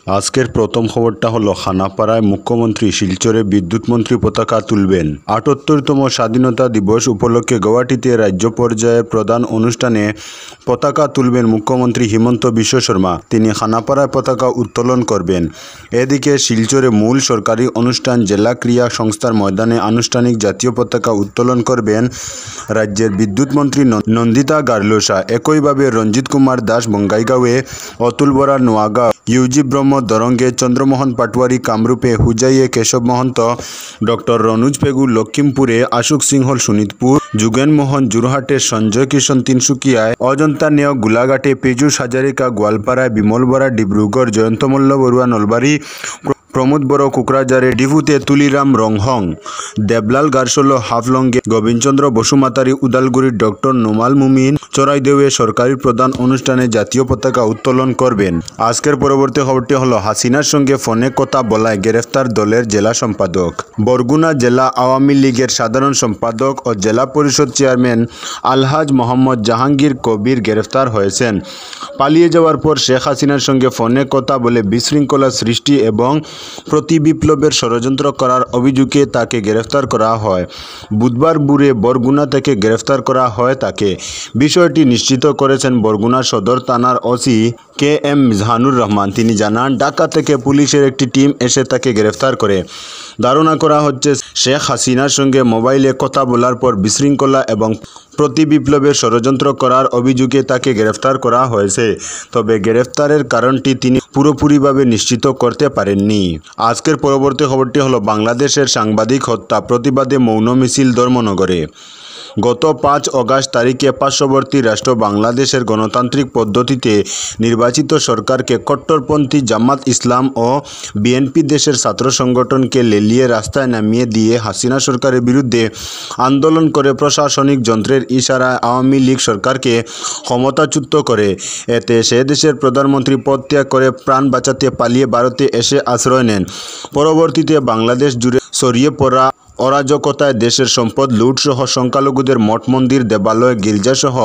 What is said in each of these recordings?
আজকের প্রথম খবরটা হলো খানাপাড়ায় মুখ্যমন্ত্রী শিলচরে বিদ্যুৎ মন্ত্রী পতাকা তুলবেন। ৭৮তম স্বাধীনতা দিবস উপলক্ষে গৌহাটিতে রাজ্য পর্যায়ে প্রধান অনুষ্ঠানে পতাকা তুলবেন মুখ্যমন্ত্রী হিমন্ত বিশ্ব শর্মা। তিনি খানাপাড়ায় পতাকা উত্তোলন করবেন। এদিকে শিলচরে মূল সরকারি অনুষ্ঠান জেলা ক্রীড়া সংস্থার ময়দানে আনুষ্ঠানিক জাতীয় পতাকা উত্তোলন করবেন রাজ্যের বিদ্যুৎ মন্ত্রী নন্দিতা গার্লসা। একইভাবে রঞ্জিত কুমার দাস বঙ্গাইগাঁওয়ে, অতুল বরা নোয়াগাঁও, ইউজি ব্রহ্ম দরঙ্গে, চন্দ্রমোহন পাটোয়ারি কামরূপে, হুজাইয়ে কেশব মহন্ত, ডক্টর রনুজ পেগু লক্ষিমপুরে, আশুক সিংহল শোণিতপুর, যুগেন মোহন যোরহাটে, সঞ্জয় কিষণ তিনসুকিয়ায়, অজন্তা নেওয়াগ গোলাঘাটে, পীযূষ হাজারিকা গোয়ালপাড়ায়, বিমল বরা ডিব্রুগড়, জয়ন্ত মল্ল বড়ুয়া নলবাড়ী, প্রমোদ বড় কোকরাঝারে, ডিফুতে তুলিরাম রংহং, দেবলাল গারসোলো হাফলংগে, গোবিন্দচন্দ্র বসুমাতারি উদালগুড়ি, ডক্টর নোমাল মুমিন চরাইদেউয়ে সরকারি প্রধান অনুষ্ঠানে জাতীয় পতাকা উত্তোলন করবেন। আজকের পরবর্তী খবরটি হলো হাসিনার সঙ্গে ফোনে কথা বলায় গ্রেফতার দলের জেলা সম্পাদক। বরগুনা জেলা আওয়ামী লীগের সাধারণ সম্পাদক ও জেলা পরিষদ চেয়ারম্যান আলহাজ মোহাম্মদ জাহাঙ্গীর কবির গ্রেফতার হয়েছেন। পালিয়ে যাওয়ার পর শেখ হাসিনার সঙ্গে ফোনে কথা বলে বিশৃঙ্খলা সৃষ্টি এবং প্রতিবিপ্লবের ষড়যন্ত্র করার অভিযোগে তাকে গ্রেফতার করা হয়। বুধবার ভোরে বরগুনা থেকে গ্রেফতার করা হয় তাকে। বিষয়টি নিশ্চিত করেছেন বরগুনা সদর থানার OC K M Mizanur Rahman. তিনি জানান, ঢাকা থেকে পুলিশের একটি টিম এসে তাকে গ্রেফতার করে। ধারণা করা হচ্ছে শেখ হাসিনার সঙ্গে মোবাইলে কথা বলার পর বিশৃঙ্খলা এবং প্রতিবিপ্লবের ষড়যন্ত্র করার অভিযোগে তাকে গ্রেফতার করা হয়েছে। তবে গ্রেফতারের কারণটি তিনি পুরোপুরিভাবে নিশ্চিত করতে পারেননি। আজকের পরবর্তী খবরটি হলো বাংলাদেশের সাংবাদিক হত্যা প্রতিবাদে মৌন মিছিল ধর্মনগরে। গত ৫ অগাস্ট তারিখে পার্শ্ববর্তী রাষ্ট্র বাংলাদেশের গণতান্ত্রিক পদ্ধতিতে নির্বাচিত সরকারকে কট্টরপন্থী জামাত ইসলাম ও বিএনপি দেশের ছাত্র সংগঠনকে লেলিয়ে রাস্তায় নামিয়ে দিয়ে হাসিনা সরকারের বিরুদ্ধে আন্দোলন করে প্রশাসনিক যন্ত্রের ইশারায় আওয়ামী লীগ সরকারকে ক্ষমতাচ্যুত করে। এতে সে দেশের প্রধানমন্ত্রী পদ ত্যাগ করে প্রাণ বাঁচাতে পালিয়ে ভারতে এসে আশ্রয় নেন। পরবর্তীতে বাংলাদেশ জুড়ে ছড়িয়ে পড়া অরাজকতায় দেশের সম্পদ লুটসহ সংখ্যালঘুদের মঠ মন্দির দেবালয় গির্জাসহ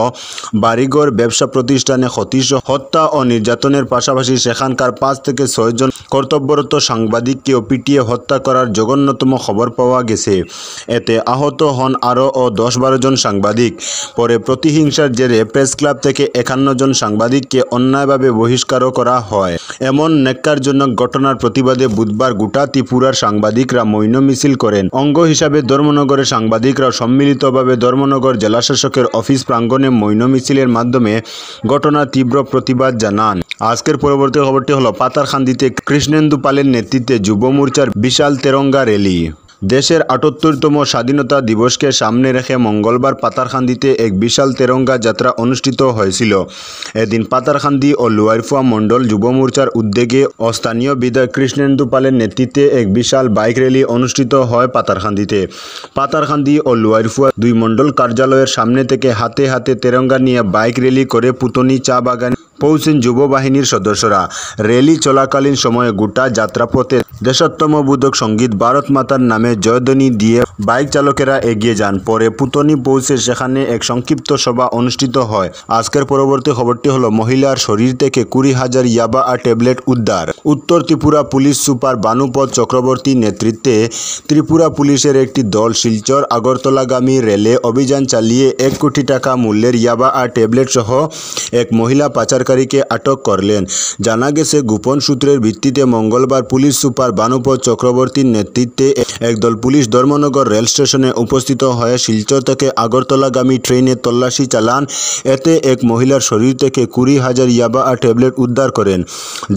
বাড়িঘর ব্যবসা প্রতিষ্ঠানে ক্ষতিসহ হত্যা ও নির্যাতনের পাশাপাশি সেখানকার ৫ থেকে ৬ জন কর্তব্যরত সাংবাদিককেও পিটিয়ে হত্যা করার জঘন্যতম খবর পাওয়া গেছে। এতে আহত হন আরও ১০-১২ জন সাংবাদিক। পরে প্রতিহিংসার জেরে প্রেস ক্লাব থেকে ৫১ জন সাংবাদিককে অন্যায়ভাবে বহিষ্কারও করা হয়। এমন ন্যাক্কারজনক ঘটনার প্রতিবাদে বুধবার গোটা ত্রিপুরার সাংবাদিকরা মৌন মিছিল করেন। অঙ্গ হিসাবে ধর্মনগরে সাংবাদিকরা সম্মিলিতভাবে ধর্মনগর জেলাশাসকের অফিস প্রাঙ্গণে মৌন মিছিলের মাধ্যমে ঘটনার তীব্র প্রতিবাদ জানান। আজকের পরবর্তী খবরটি হলো পাতারকান্দিতে কৃষ্ণেন্দু পালের নেতৃত্বে যুব মোর্চার বিশাল তেরঙ্গা র্যালি। দেশের ৭৮তম স্বাধীনতা দিবসকে সামনে রেখে মঙ্গলবার পাতারকান্দিতে এক বিশাল তেরঙ্গা যাত্রা অনুষ্ঠিত হয়েছিল। এদিন পাতারকান্দি ও লোয়ারফুয়া মণ্ডল যুব মোর্চার উদ্যোগে ও স্থানীয় বিধায়ক কৃষ্ণেন্দু পালের নেতৃত্বে এক বিশাল বাইক র্যালি অনুষ্ঠিত হয় পাতারকান্দিতে। পাতারকান্দি ও লোয়ারফুয়া 2 মণ্ডল কার্যালয়ের সামনে থেকে হাতে হাতে তেরঙ্গা নিয়ে বাইক র্যালি করে পুতনি চা বাগানে পৌঁছেন যুব বাহিনীর সদস্যরা। র্যালি চলাকালীন সময়ে গোটা যাত্রাপথে দেশাত্মবোধক সঙ্গীত ভারত মাতার নামে জয়ধ্বনি দিয়ে বাইক চালকেরা এগিয়ে যান। পরে পুতনি পৌঁছে সেখানে এক সংক্ষিপ্ত সভা অনুষ্ঠিত হয়। আজকের পরবর্তী খবরটি হলো মহিলার শরীর থেকে 20,000 ইয়াবা আর ট্যাবলেট উদ্ধার। উত্তর ত্রিপুরা পুলিশ সুপার বানুপদ চক্রবর্তীর নেতৃত্বে ত্রিপুরা পুলিশের একটি দল শিলচর আগরতলাগামী রেলে অভিযান চালিয়ে 1 কোটি টাকা মূল্যের ইয়াবা আর ট্যাবলেট সহ এক মহিলা পাচারকারীকে আটক করলেন। জানা গেছে, গোপন সূত্রের ভিত্তিতে মঙ্গলবার পুলিশ সুপার বানুপদ চক্রবর্তীর নেতৃত্বে একদল পুলিশ ধর্মনগর রেল স্টেশনে উপস্থিত হয়ে শিলচর থেকে আগরতলাগামী ট্রেনে তল্লাশি চালান। এতে এক মহিলার শরীর থেকে 20,000 ইয়াবা আর ট্যাবলেট উদ্ধার করেন,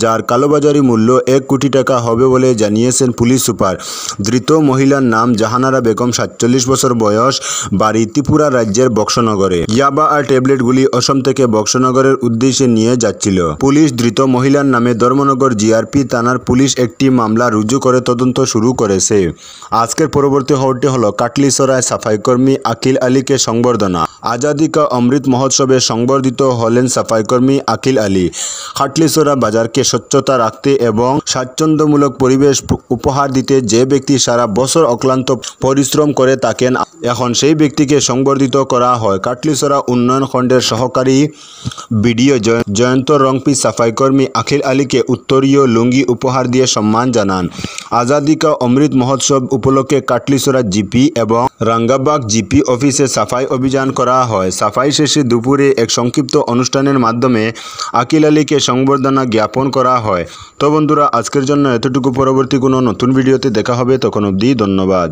যার কালোবাজারি মূল্য 1 কোটি টাকা হবে বলে জানিয়েছেন পুলিশ সুপার। ধৃত মহিলার নাম জাহানারা বেগম, 47 বছর বয়স, বাড়ি ত্রিপুরা রাজ্যের বক্সনগরে। ইয়াবা আর ট্যাবলেটগুলি অসম থেকে বক্সনগরের উদ্দেশ্যে নিয়ে যাচ্ছিল। পুলিশ ধৃত মহিলার নামে ধর্মনগর জিআরপি থানার পুলিশ একটি মামলা রুজু করে তদন্ত শুরু করেছে। আজকের পরবর্তী খবরটি হলো কাটলিছড়ায় সাফাইকর্মী আকিল আলীকে সংবর্ধনা। আজাদি কা অমৃত মহোৎসবে সংবর্ধিত হলেন সাফাইকর্মী আকিল আলী। কাটলিছড়া বাজারকে স্বচ্ছতা রাখতে এবং স্বাচ্ছন্দ্যমূলক পরিবেশ উপহার দিতে যে ব্যক্তি সারা বছর অক্লান্ত পরিশ্রম করে থাকেন, এখন সেই ব্যক্তিকে সংবর্ধিত করা হয়। কাটলিছড়া উন্নয়ন খণ্ডের সহকারী বিডিও জয়ন্ত রংপি সাফাইকর্মী আখিল আলীকে উত্তরীয় লুঙ্গি উপহার দিয়ে সম্মান জানান। আজাদি কা অমৃত মহোৎসব উপলক্ষে কাটলিছড়া জিপি এবং রাঙ্গাবাগ জিপি অফিসে সাফাই অভিযান করা হয়। সাফাই শেষে দুপুরে এক সংক্ষিপ্ত অনুষ্ঠানের মাধ্যমে আখিল আলীকে সংবর্ধনা জ্ঞাপন করা হয়। তো বন্ধুরা, আজকের জন্য এতটুকু। পরবর্তী কোনো নতুন ভিডিওতে দেখা হবে, তখন অবধি ধন্যবাদ।